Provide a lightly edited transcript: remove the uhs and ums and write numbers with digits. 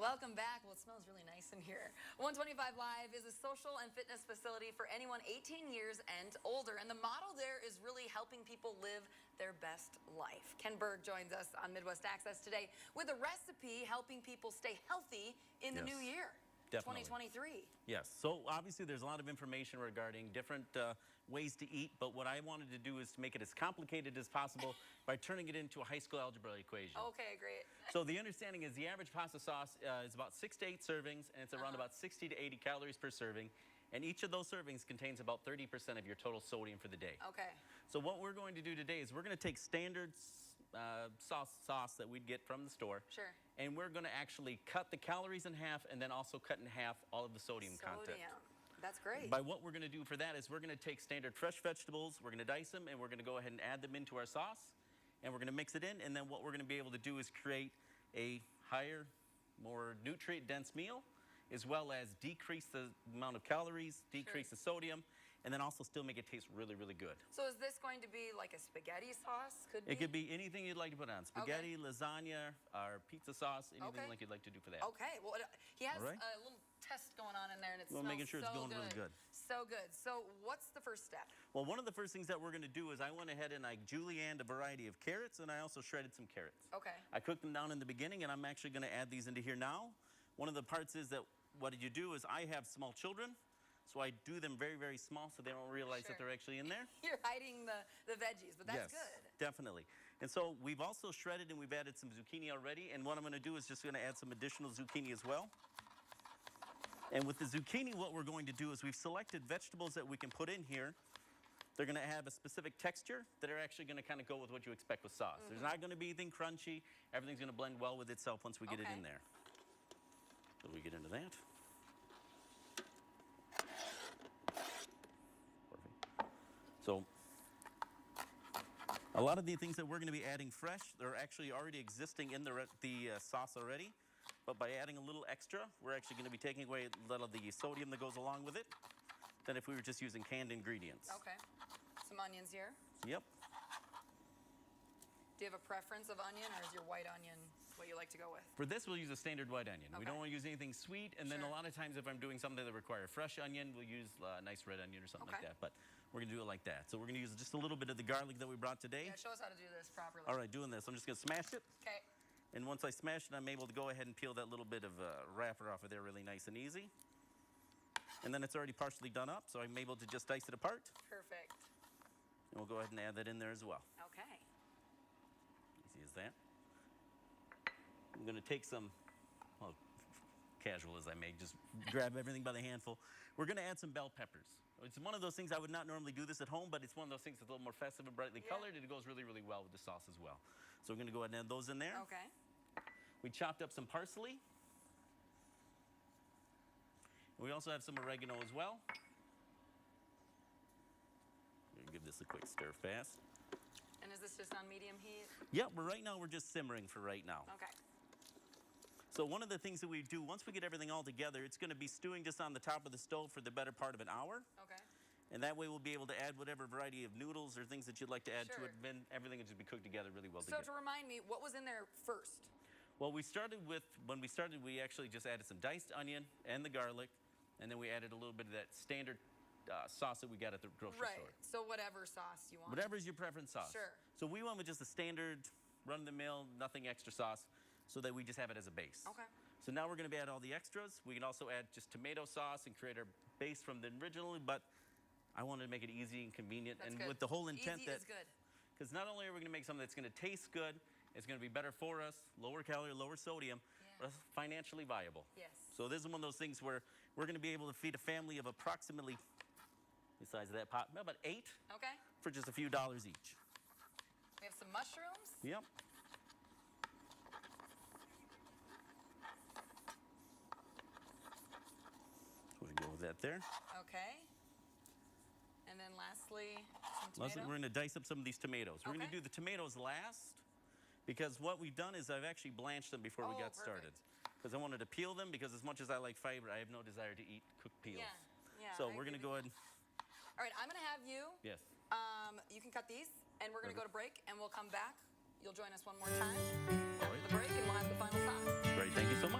Welcome back. Well, it smells really nice in here. 125 Live is a social and fitness facility for anyone 18 years and older. And the model there is really helping people live their best life. Ken Berg joins us on Midwest Access today with a recipe helping people stay healthy in the new year. Definitely. 2023. Yes. So obviously there's a lot of information regarding different ways to eat, but what I wanted to do is to make it as complicated as possible by turning it into a high school algebra equation. Okay, great. So the understanding is the average pasta sauce is about 6 to 8 servings, and it's around about 60 to 80 calories per serving. And each of those servings contains about 30% of your total sodium for the day. Okay. So what we're going to do today is we're going to take standard sauce that we'd get from the store. Sure. And we're going to actually cut the calories in half and then also cut in half all of the sodium content. That's great. By what we're going to do for that is we're going to take standard fresh vegetables, we're going to dice them, and we're going to go ahead and add them into our sauce. And we're going to mix it in, and then what we're going to be able to do is create a higher, more nutrient-dense meal, as well as decrease the amount of calories, decrease the sodium, and then also still make it taste really, really good. So is this going to be like a spaghetti sauce? It could be anything you'd like to put on. Spaghetti, lasagna, or pizza sauce, anything like you'd like to do for that. Okay. Well, he has a little test going on in there, and it smells making sure it's going really good. So good. So what's the first step? Well, one of the first things that we're going to do is I went ahead and I julienned a variety of carrots, and I also shredded some carrots. Okay. I cooked them down in the beginning, and I'm actually going to add these into here now. One of the parts is that what you do is I have small children, so I do them very, very small so they don't realize that they're actually in there. You're hiding the veggies, but that's good. Definitely. And so we've also shredded and we've added some zucchini already, and what I'm going to do is just going to add some additional zucchini as well. And with the zucchini, what we're going to do is we've selected vegetables that we can put in here. They're going to have a specific texture that are actually going to kind of go with what you expect with sauce. There's not going to be anything crunchy. Everything's going to blend well with itself once we get it in there. So we get into that. Perfect. So a lot of the things that we're going to be adding fresh, they're actually already existing in the sauce already. But by adding a little extra, we're actually going to be taking away a little of the sodium that goes along with it than if we were just using canned ingredients. Okay. Some onions here. Yep. Do you have a preference of onion, or is your white onion what you like to go with? For this, we'll use a standard white onion. We don't want to use anything sweet, and then a lot of times if I'm doing something that requires fresh onion, we'll use a nice red onion or something like that. But we're going to do it like that. So we're going to use just a little bit of the garlic that we brought today. Yeah, show us how to do this properly. All right, doing this. I'm just going to smash it. Okay. And once I smash it, I'm able to go ahead and peel that little bit of wrapper off of there really nice and easy. And then it's already partially done up, so I'm able to just dice it apart. Perfect. And we'll go ahead and add that in there as well. Okay. Easy as that. I'm going to take some, well, casual as I may, just grab everything by the handful. We're going to add some bell peppers. It's one of those things I would not normally do this at home, but it's one of those things that's a little more festive and brightly colored, and it goes really, really well with the sauce as well. So we're going to go ahead and add those in there. Okay. We chopped up some parsley. We also have some oregano as well. We're going to give this a quick stir fast. And is this just on medium heat? Yeah, right now we're just simmering for right now. Okay. So one of the things that we do, once we get everything all together, it's going to be stewing just on the top of the stove for the better part of an hour. Okay. And that way we'll be able to add whatever variety of noodles or things that you'd like to add to it. Then everything will just be cooked together really well together. So to remind me, what was in there first? Well, when we started, we actually just added some diced onion and the garlic. And then we added a little bit of that standard sauce that we got at the grocery store. So whatever sauce you want. Whatever is your preference sauce. Sure. So we went with just a standard, run-of-the-mill, nothing extra sauce, so that we just have it as a base. Okay. So now we're going to add all the extras. We can also add just tomato sauce and create our base from the original, but I wanted to make it easy and convenient. With the whole intent easy is good. Because not only are we going to make something that's going to taste good, it's going to be better for us, lower calorie, lower sodium, but financially viable. Yes. So this is one of those things where we're going to be able to feed a family of approximately, the size of that pot, about 8. Okay. For just a few dollars each. We have some mushrooms. Yep. So we go with that there. Okay. And then lastly, some tomato. We're going to dice up some of these tomatoes. We're going to do the tomatoes last, because what we've done is I've actually blanched them before we got started. Because I wanted to peel them, because as much as I like fiber, I have no desire to eat cooked peels. So we're going to go ahead and... All right, I'm going to have you. Yes. You can cut these, and we're going to go to break, and we'll come back. You'll join us one more time. All right. The break, and we'll have the final sauce. Great, thank you so much.